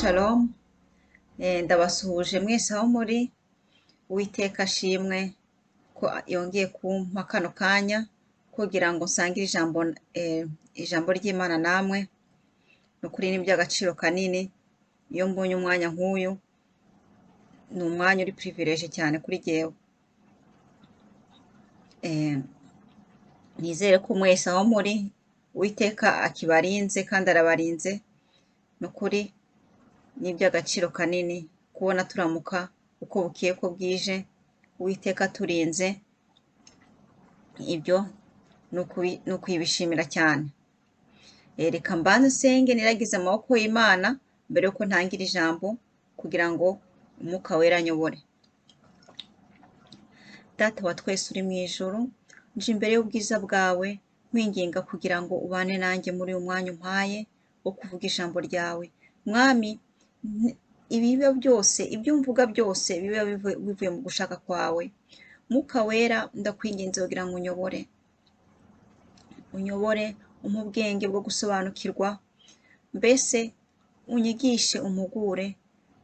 shalom. Ndabasuhuje mwese aho muri. Uwiteka ashimwe ko yongeye kumpa kano kanya kugira ngo nsangire ijambo ry'Imana namwe. Ni ukuri ni iby'agaciro kanini iyo mbonye umwanya nk'uyu. Ni umwanya uri privilege cyane kuri jyewe. Nizere ko mwese aho muri Uwiteka akibarinze kandi arabarinze. Ni ukuri ni iby'agaciro kanini kubona turamuka uko bukiye ko bwije, Uwiteka aturinze. Ibyo ni ukubishimira cyane. Reka mbanze nsenge niragize amaboko y'Imana mbere yuko ntangira ijambo kugira ngo Umwuka Wera anyobore. Data wa twese uri mu ijuru, nje imbere y'ubwiza bwawe nkwinginga kugira ngo ubane nanjye muri uyu mwanya umpaye wo kuvuga ijambo ryawe. Mwami, ibiba byose, ibyo mvuga byose biba bivuye mu gushaka kwawe. Mwuka Wera, ndakwinginze kugira ngo unyobore, umpe ubwenge bwo gusobanukirwa, mbese unyigishe umpugure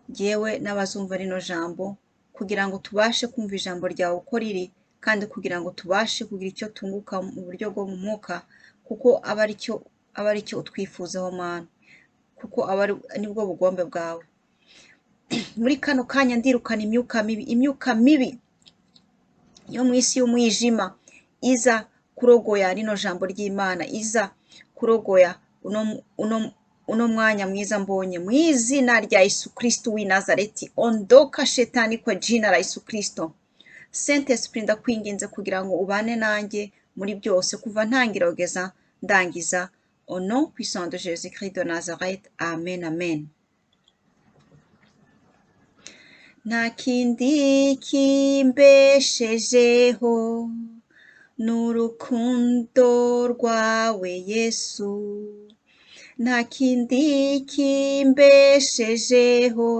jyewe n'abazumva rino jambo, kugira ngo tubashe kumva ijambo ryawe uko riri, kandi kugira ngo tubashe kugira icyo tunguka mu buryo bwo mu mwuka, kuko aba ari cyo utwifuzaho Mana, kuko nibwo bugombe bwawe. Muri kano kanya ndirukana imyuka mibi yo mu isi y'umwijima iza kurogoya rino jambo ry'Imana, iza kurogoya uno mwanya mwiza mbonye, mu izina rya Yesu Kristo w'i Nazareti. Ondoka shetani kwa jina la Yesu Kristo. Saint Esprit, ndakwinginze kugira ngo ubane nanjye muri byose kuva ntangira kugeza ndangiza. Au nom puissant de Jésus-Christ de Nazareth. Amen, amen. Nta kindi kimbeshejeho n'urukundo rwawe Yesu, nta kindi kimbeshejeho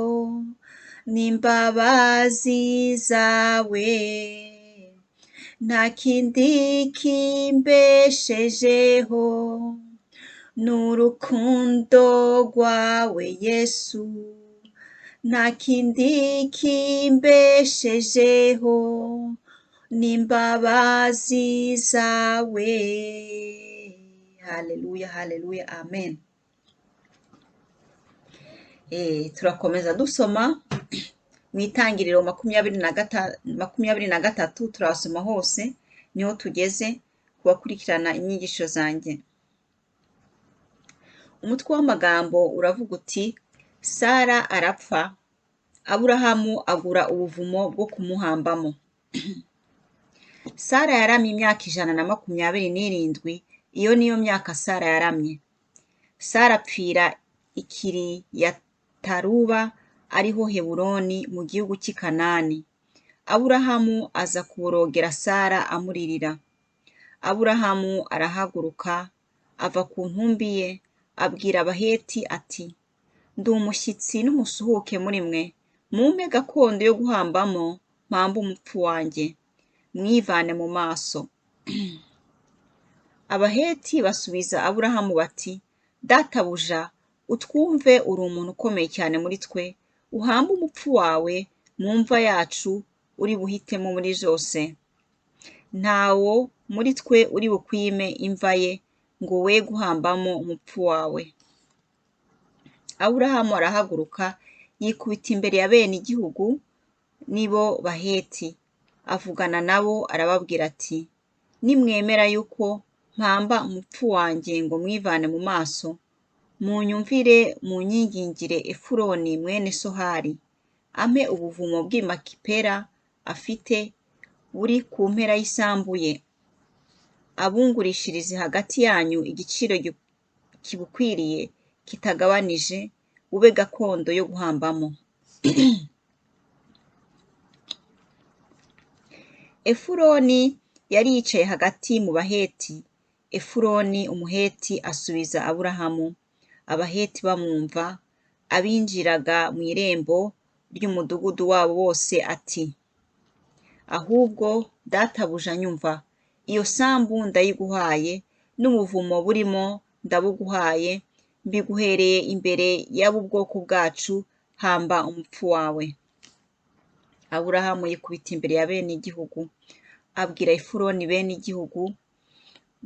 n'imbabazi zawe, nta kindi kimbeshejeho n'urukundo rwawe Yesu, nta kindi kimbeshejeho n'imbabazi zawe. Haleluya, haleluya, amen. Turakomeza dusoma mu Itangiriro 23, turasoma hose, niho tugeze kubakurikirana inyigisho zanjye. Umutwe w'amagambo uravuga uti: Sara arapfa, Aburahamu agura ubuvumo bwo kumuhambamo. Sara yaramye imyaka 127. Iyo niyo myaka Sara yaramye. Sara apfira i Kiriyataruba, ariho Heburoni mu gihugu cy'i Kanani. Aburahamu aza kuborogera Sara amuririra. Aburahamu arahaguruka ava ku ntumbi ye, abwira Abaheti ati: ndi umushyitsi n'umusuhuke muri mwe, mumpe gakondo yo guhambamo, mpambe umupfu wanjye, mwivane mu maso. Abaheti basubiza Aburahamu bati: databuja, utwumve, uri umuntu ukomeye cyane muri twe, uhambe umupfu wawe mu mva yacu uri buhitemo muri zose. Ntawo muri twe uri bukwime imva ye ngo we guhambamo umupfu wawe. Aburahamu arahaguruka yikubita imbere ya bene igihugu, nibo Baheti, avugana nabo arababwira ati: nimwemera yuko mpamba umupfu wanjye ngo mwivane mu maso, munyumvire munyingingire Efuroni mwene Sohari, ampe ubuvumo bw'i Makipela afite buri ku mpera y'isambu ye, abungurishirize hagati yanyu igiciro kibukwiriye kitagabanije, ube gakondo yo guhambamo. Efuroni yari yicaye hagati mu Baheti. Efuroni umuheti asubiza Aburahamu, Abaheti bamwumva, abinjiraga mu irembo ry'umudugudu wabo bose ati: ahubwo databuja nyumva, iyo sambu ndayiguhaye, n'ubuvumo burimo ndabuguhaye, mbiguhereye imbere y'abo ubwoko bwacu, hamba umupfu wawe. Aburahamu yikubita imbere ya bene igihugu, abwira Efuroni bene igihugu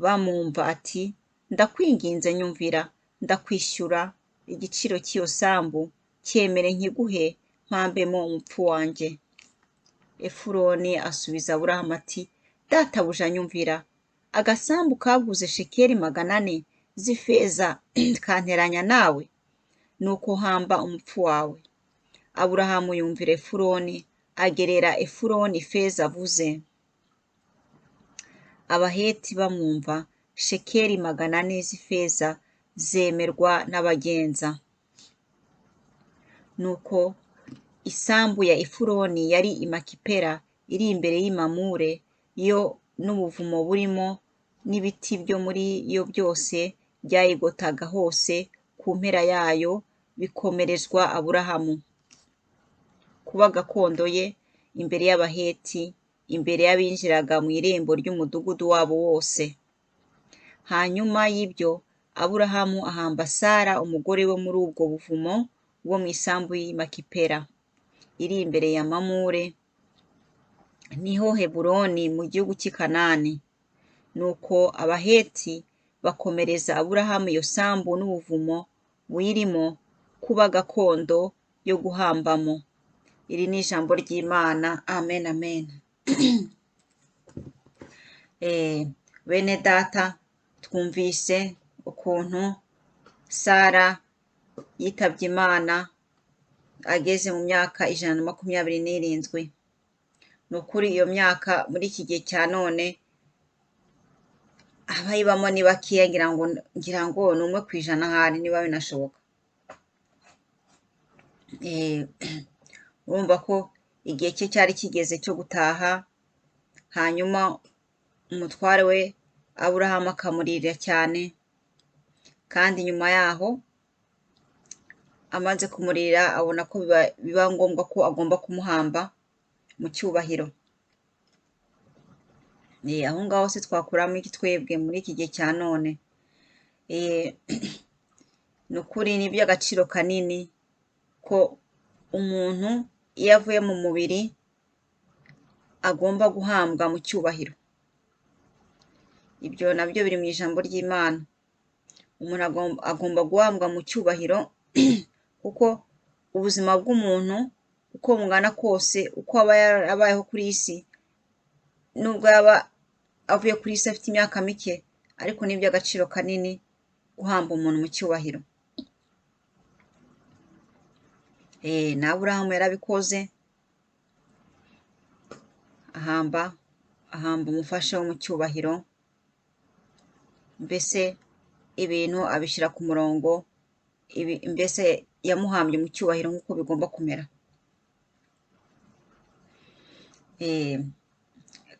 bamwumva ati, ndakwinginze nyumvira, ndakwishyura igiciro cy'iyo sambu, cyemere nkiguhe mpambemo umupfu wanje. Efuroni asubiza Aburahamu ati, databuja nyumvira, agasambu kaguze shekeli 400 z'ifeza kanteranya nawe, nuko hamba umupfu wawe. Aburahamu yumvira Efuroni, agerera Efuroni ifeza avuze. Abaheti bamwumva, shekeli 400 z'ifeza zemerwa n'abagenza. Nuko isambu ya Efuroni yari i Makipela, iri imbere y'i Mamure, yo n'ubuvumo burimo n'ibiti byo muri yo byose byayigotaga hose ku mpera yayo, bikomerezwa Aburahamu kuba gakondo ye imbere y'Abaheti, imbere y'abinjiraga mu irembo ry'umudugudu wabo wose. Hanyuma y'ibyo Aburahamu ahamba Sara umugore we muri ubwo buvumo wo mu isambu y'i Makipela, iri imbere ya Mamure, niho Heburoni mu gihugu cy'i Kanani. Nuko Abaheti bakomereza Aburahamu iyo sambu n'ubuvumo buyirimo kuba gakondo yo guhambamo. Iri ni ijambo ry'Imana. Amen, amen. Bene data, twumvise ukuntu Sara yitabye Imana ageze mu myaka 127. Ni ukuri iyo myaka muri iki gihe cya none abayibamo ni bakeya, ngira ngo ni 1% ahari niba binashoboka. Urumva ko igihe cye cyari kigeze cyo gutaha, hanyuma umutware we Aburahamu akamuririra cyane, kandi nyuma yaho amaze kumuririra abona ko biba ngombwa ko agomba kumuhamba mu cyubahiro. Aho ngaho se twakuramo iki twebwe muri iki gihe cya none? Ni ukuri ni iby'agaciro kanini ko umuntu iyo avuye mu mubiri agomba guhambwa mu cyubahiro. Ibyo nabyo biri mu ijambo ry'Imana. Umuntu agomba guhambwa mu cyubahiro kuko ubuzima bw'umuntu uko bungana kose, uko aba yarabayeho kuri iyi si, nubwo yaba avuye kuri iyi si afite imyaka mike, ariko ni iby'agaciro kanini guhamba umuntu mu cyubahiro. Na Aburahamu yarabikoze, ahamba umufasha wo mu cyubahiro, mbese ibintu abishyira ku murongo, mbese yamuhambye mu cyubahiro nk'uko bigomba kumera.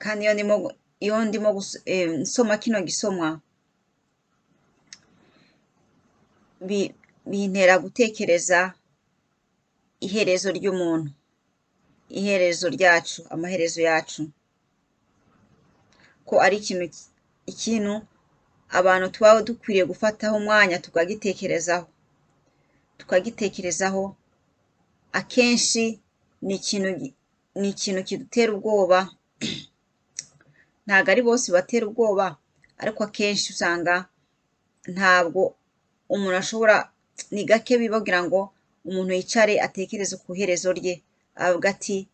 Kandi iyo ndimo nsoma kino gisomwa, bintera gutekereza iherezo ry'umuntu, iherezo ryacu, amaherezo yacu, ko ari ikintu abantu tuba dukwiriye gufataho umwanya tukagitekerezaho. Akenshi ni ikintu kidutera ubwoba. Ntabwo ari bose batera ubwoba, ariko akenshi usanga ntabwo umuntu ashobora, ni gake bibagira ngo umuntu yicare atekereze ku iherezo rye, avuga ati,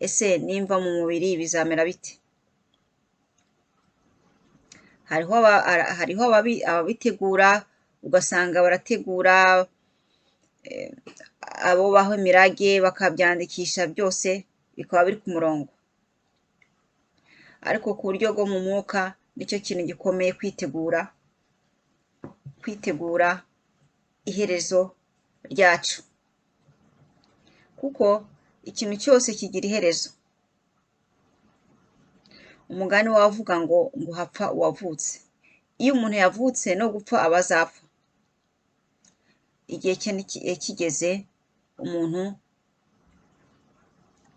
ese nimva mu mubiri bizamera bite? Hariho ababitegura, ugasanga barategura abo baho imirage, bakabyandikisha, byose bikaba biri ku murongo. Ariko ku buryo bwo mu mwuka nicyo kintu gikomeye, kwitegura iherezo ryacu, kuko ikintu cyose kigira iherezo. Umugani wavuga ngo hapfa uwavutse. Iyo umuntu yavutse no gupfa aba azapfa. Igihe cye kigeze, umuntu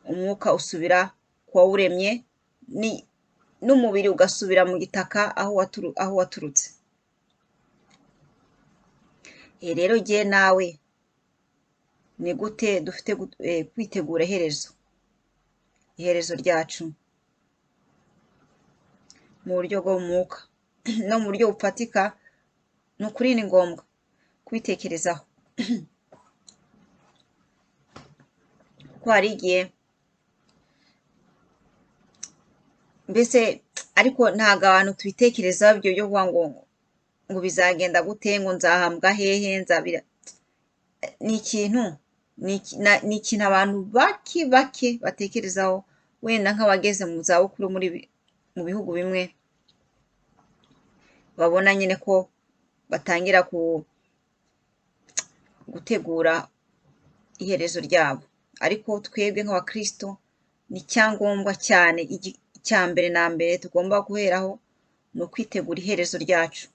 umwuka usubira ku wawuremye, n'umubiri ugasubira mu gitaka aho waturutse. Rero jye nawe ni gute dufite kwitegura iherezo ryacu mu buryo bwo mu mwuka no mu buryo bufatika. Ni ukuri ni ngombwa kubitekerezaho kuko hari igihe mbese ariko ntabwo abantu tubitekerezaho ibyo byo kuvuga ngo bizagenda gute, ngo nzahambwa hehe, nzabira. Ni ikintu abantu bake batekerezaho, wenda nk'abageze mu zabukuru mu bihugu bimwe babona nyine ko batangira gutegura iherezo ryabo. Ariko twebwe nk'abakristo ni icyangombwa cyane, icya mbere na mbere tugomba guheraho ni ukwitegura iherezo ryacu,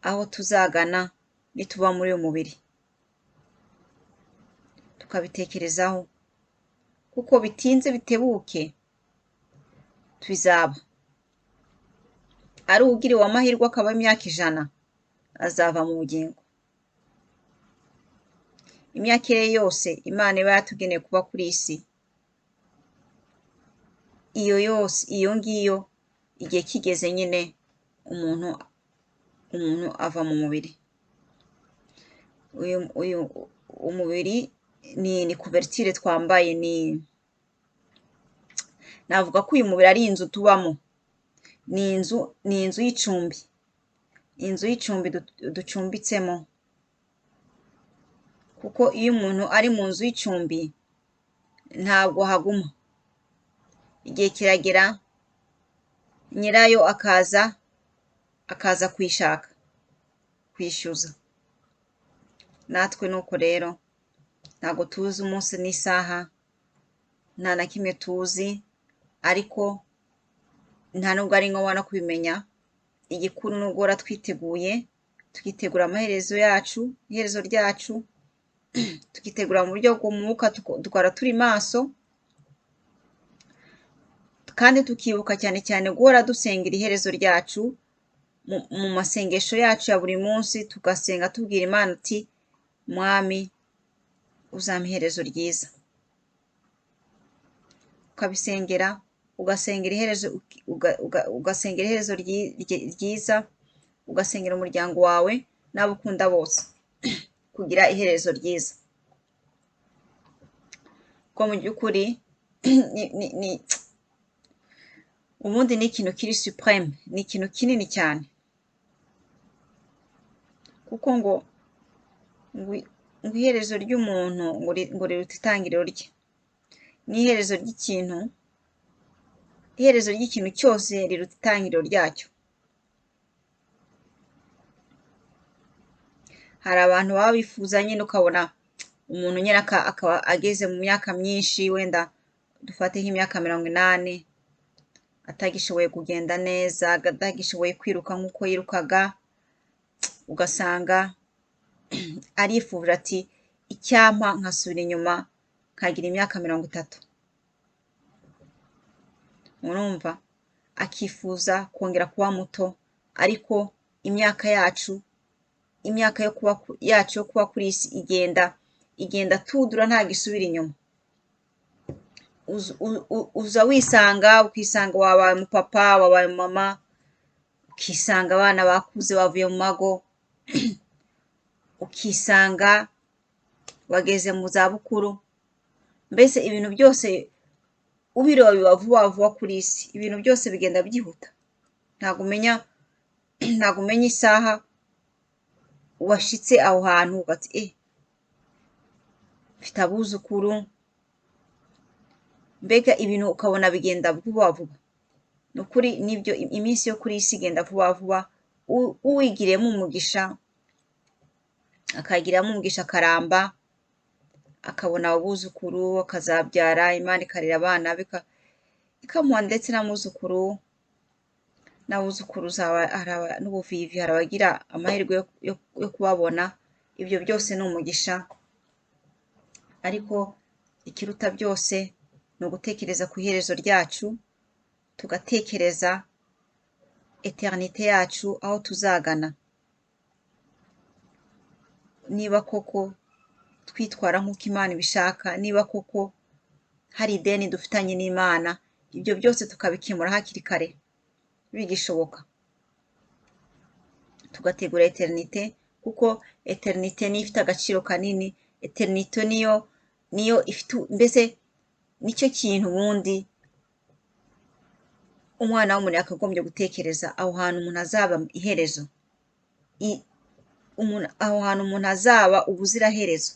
aho tuzagana nituba muri uyu mubiri, tukabitekerezaho kuko bitinze bitebuke tubizaba. Ari ugiriwe amahirwe akaba imyaka 100 azava mu bugingo. Imyaka ire yose Imana iba yatugeneye kuba kuri isi, iyo yose iyo ngiyo igihe kigeze nyine umuntu ava mu mubiri. Umubiri ni couverture twambaye, navuga ko uyu mubiri ari inzu tubamo, ni inzu y'icumbi, inzu y'icumbi ducumbitsemo. Kuko iyo umuntu ari mu nzu y'icumbi ntabwo haguma, igihe kiragera nyirayo akaza kuyishaka, kwishyuza. Natwe nuko rero ntabwo tuzi umunsi n'isaha, nta na kimwe tuzi, ariko nta nubwo ari ngombwa no kubimenya. Igikuru ni uguhora twiteguye, tukitegura iherezo ryacu, tukitegura mu buryo bw'umwuka, dukora turi maso, kandi tukibuka cyane cyane guhora dusengera iherezo ryacu mu masengesho yacu ya buri munsi. Tugasenga tubwira Imana uti Mwami uzampa iherezo ryiza, ukabisengera, ugasengera iherezo ryiza, ugasengera umuryango wawe n'abo ukunda bose kugira iherezo ryiza. Ko mu by'ukuri ubundi ni ikintu kiri supreme, ni ikintu kinini cyane, kuko ngo iherezo ry'umuntu ngo riruta itangiriro rye. N'iherezo ry'ikintu cyose riruta itangiriro ryacyo. Hari abantu baba bifuza nyine, ukabona umuntu nyine akaba ageze mu myaka myinshi, wenda dufate nk'imyaka 80, atagishoboye kugenda neza, atagishoboye kwiruka nk'uko yirukaga, ugasanga arifuje ati icyampa nkasubira inyuma nkagira imyaka 30. Murumva, akifuza kongera kuba muto, ariko imyaka yacu yo kuba kuri isi igenda tudura, ntabwo isubira inyuma. Uza ukisanga wabaye umupapa, wabaye umumama, ukisanga abana bakuze bavuye mu mago, ukisanga wageze mu zabukuru. Mbese ibintu byose ubireba biba vuba vuba kuri isi, ibintu byose bigenda byihuta, ntabwo umenya isaha washitse aho hantu ugati mfite abuzukuru. Mbega ibintu ukabona bigenda vuba vuba. Ni ukuri nibyo, iminsi yo kuri isi igenda vuba vuba. Uwigiriyemo umugisha, akagiramo umugisha, akaramba, akabona abuzukuru, akazabyara, Imana ikarera abana be, ikamuha ndetse n'abuzukuruza n'ubuvivi. Hari abagira amahirwe yo kubabona. Ibyo byose ni umugisha, ariko ikiruta byose ni ugutekereza ku iherezo ryacu, tugatekereza eternite yacu, aho tuzagana. niba koko twitwara nk'uko Imana ibishaka, niba koko hari ideni dufitanye n'Imana, ibyo byose tukabikemura hakiri kare bigishoboka, tugategura eternite, kuko eternite niyo ifite agaciro kanini. Eternite niyo ifite, mbese nicyo kintu ubundi umwana w'umuntu yakagombye gutekereza, aho hantu umuntu azaba iherezo, aho hantu umuntu azaba ubuziraherezo.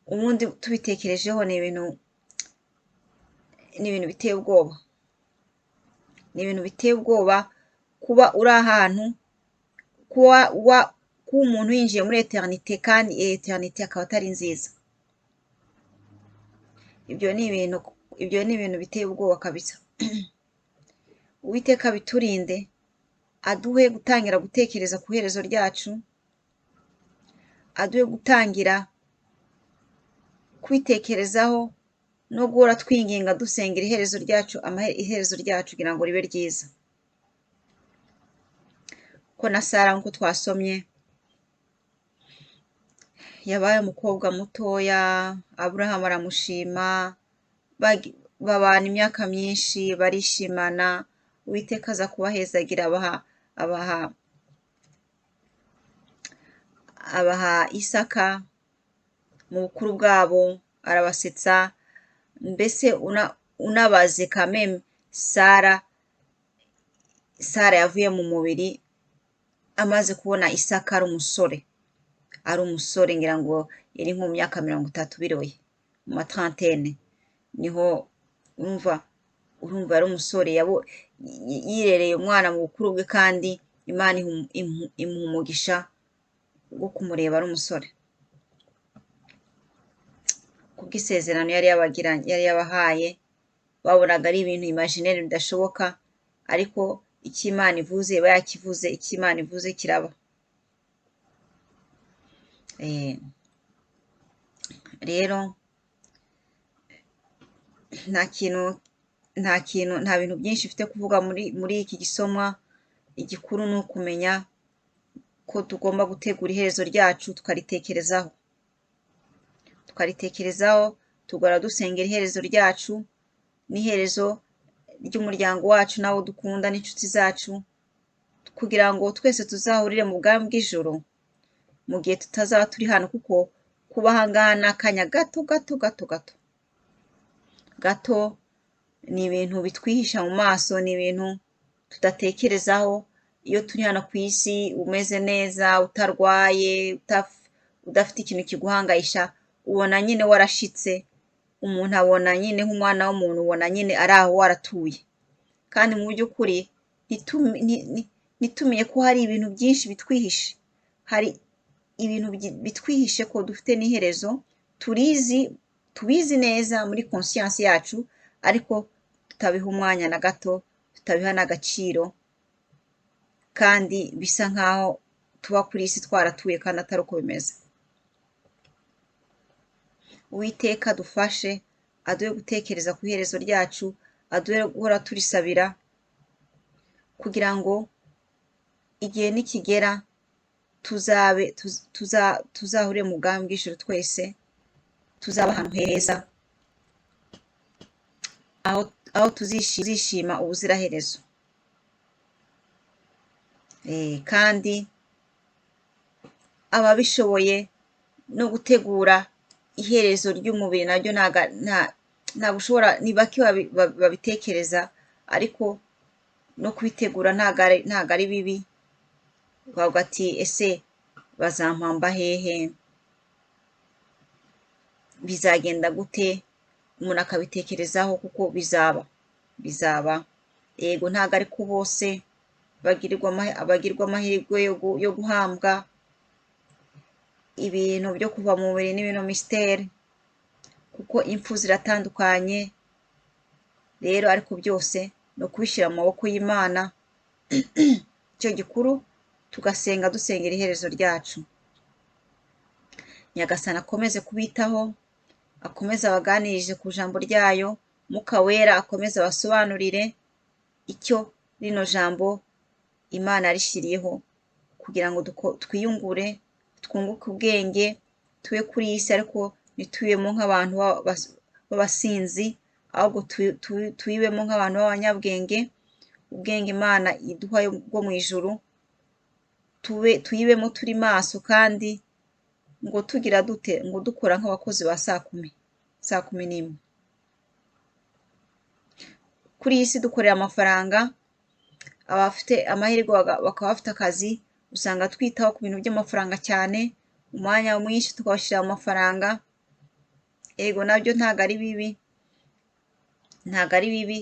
Ubundi tubitekerejeho ni ibintu biteye ubwoba, ni ibintu biteye ubwoba kuba uri ahantu, kuba umuntu yinjiye muri eternite kandi eternite akaba atari nziza. Ibyo ni ibintu biteye ubwoba kabisa. Uwiteka biturinde, aduhe gutangira gutekereza ku iherezo ryacu, aduhe gutangira kwitekerezaho no guhora twinginga dusengera iherezo ryacu kugira ngo ribe ryiza. Ko na Sara nk'uko twasomye yabaye umukobwa mutoya, Aburahamu aramushima, babana imyaka myinshi barishimana, Uwiteka aza kubahezagira abaha Isaka mu bukuru bwabo, arabasetsa. Mbese unabaze kameme Sara yavuye mu mubiri amaze kubona Isaka ari umusore, ngira ngo yari nko mu myaka 30 biroye, mu matrantene, niho urumva yari umusore, yirereye umwana mu bukuru bwe, kandi Imana imuha umugisha wo kumureba ari umusore, kubw'isezerano yari yabahaye. Babonaga ari ibintu imaginaire bidashoboka, ariko icyo Imana ivuze iba yakivuze, icyo Imana ivuze kiraba. Rero nta bintu byinshi mfite kuvuga muri iki gisomwa. Igikuru ni ukumenya ko tugomba gutegura iherezo ryacu, tukaritekerezaho, tugahora dusengera iherezo ryacu n'iherezo ry'umuryango wacu n'abo dukunda n'inshuti zacu, kugira ngo twese tuzahurire mu bwami bw'ijoro mu gihe tutazaba turi hano, kuko kuba aha ngaha ni akanya gato, ni ibintu bitwihisha mu maso, ni ibintu tudatekerezaho. Iyo turi hano ku isi umeze neza, utarwaye, udafite ikintu kiguhangayisha, ubona nyine warashitse, umuntu abona nyine nk'umwana w'umuntu, ubona nyine ari aho waratuye. Kandi mu by'ukuri ntitumenye ko hari ibintu byinshi bitwihishe, hari ibintu bitwihishe ko dufite n'iherezo, tubizi neza muri conscience yacu, ariko tutabiha umwanya na gato, tutabiha n'agaciro, kandi bisa nkaho tuba kuri isi twaratuye kandi atari uko bimeze. Uwiteka dufashe, aduhe gutekereza ku iherezo ryacu, aduhe guhora turisabira, kugira ngo igihe nikigera tuzahurire mu bwami bw'ijuru twese, tuzaba ahantu heza, aho tuzishima ubuziraherezo. Kandi ababishoboye no gutegura iherezo ry'umubiri naryo ntabwo ushobora, ni bake babitekereza, ariko no kubitegura ntabwo ari bibi. Bavuga ati ese bazampamba hehe, bizagenda gute? Umuntu akabitekerezaho, kuko bizaba. Yego ntabwo ariko bose bagirwa amahirwe yo guhambwa. Ibintu byo kuva mu mubiri n'ibintu mystère, kuko impfu ziratandukanye. Rero ariko byose no kubishyira mu maboko y'Imana, icyo gikuru tugasenga dusengera iherezo ryacu. Nyagasani akomeze kubitaho, akomeze abaganirije ku jambo ryayo, Mwuka Wera akomeze abasobanurire icyo rino jambo Imana yarishyiriyeho, kugira ngo twiyungure, twunguke ubwenge, tube kuri iyi si ariko ntitubemo nk'abantu b'abasinzi, ahubwo tuyibemo nk'abantu b'abanyabwenge, ubwenge Imana iduha bwo mu ijuru, tuyibemo turi maso kandi ngo tugira dute, ngo dukora nk'abakozi ba saa kumi n'imwe. Kuri iyi si dukorera amafaranga, abafite amahirwe bakaba bafite akazi, usanga twitaho ku bintu by'amafaranga cyane, umwanya mwinshi tukawushyira mu mafaranga, yego nabyo ntabwo ari bibi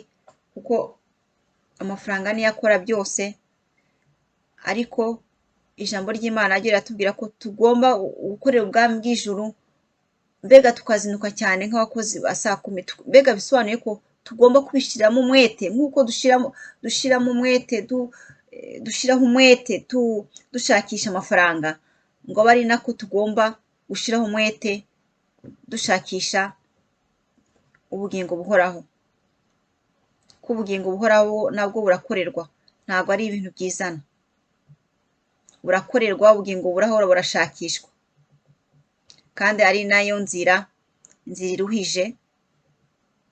kuko amafaranga niyo akora byose, ariko ijambo ry'Imana ryo riratubwira ko tugomba gukorera ubwami bw'ijuru, mbega tukazinduka cyane nk'abakozi ba saa kumi, mbega bisobanuye ko tugomba kubishyiramo umwete nk'uko dushyiraho umwete dushakisha amafaranga, ngo abe ari nako tugomba gushyiraho umwete dushakisha ubugingo buhoraho. Ko ubugingo buhoraho nabwo burakorerwa, ntabwo ari ibintu byizana, burakorerwa, ubugingo burahora burashakishwa, kandi ari nayo nzira iruhije,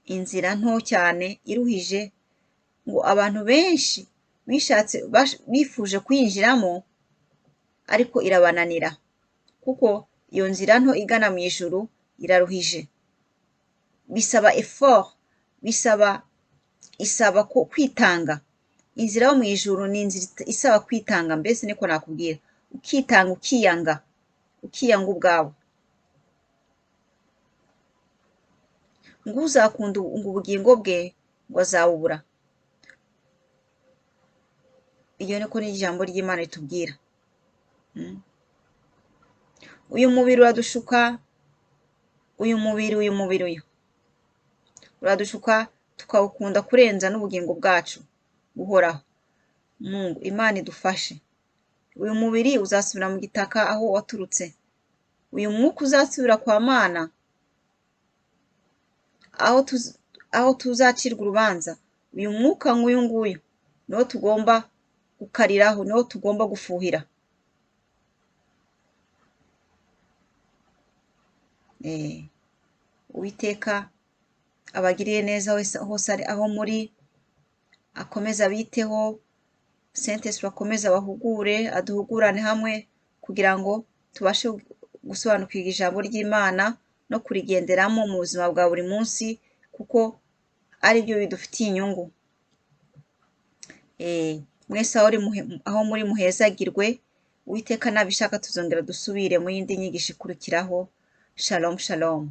inzira nto cyane iruhije, ngo abantu benshi bifuje kuyinjiramo ariko irabananira, kuko iyo nzira nto igana mu ijuru iraruhije, bisaba effort, isaba kwitanga. Inzira yo mu ijuru ni inzira isaba kwitanga, mbese niko nakubwira, ukitanga, ukiyanga ubwawe. Ngo uzakunda ubugingo bwe ngo azabubura. Iyo niko n'ijambo ry'Imana ritubwira. Uyu mubiri uradushuka, uyu uradushuka tukawukunda kurenza n'ubugingo bwacu buhoraho. Mungu Imana idufashe. Uyu mubiri uzasubira mu gitaka aho waturutse, uyu mwuka uzasubira kwa Mana aho tuzacirwa urubanza, uyu mwuka nk'uyu nguyu niwo tugomba gukariraho, niwo tugomba gufuhira. Uwiteka abagiriye neza hose aho muri, akomeza abiteho, Saint-Esprit akomeza abahugure, aduhugurane hamwe kugira ngo tubashe gusobanukirwa ijambo ry'Imana no kurigenderamo mu buzima bwa buri munsi, kuko ari byo bidufitiye inyungu. Mwese aho muri muhezagirwe, Uwiteka nabishaka tuzongera dusubire mu yindi nyigisho ikurikiraho. Shalom shalom.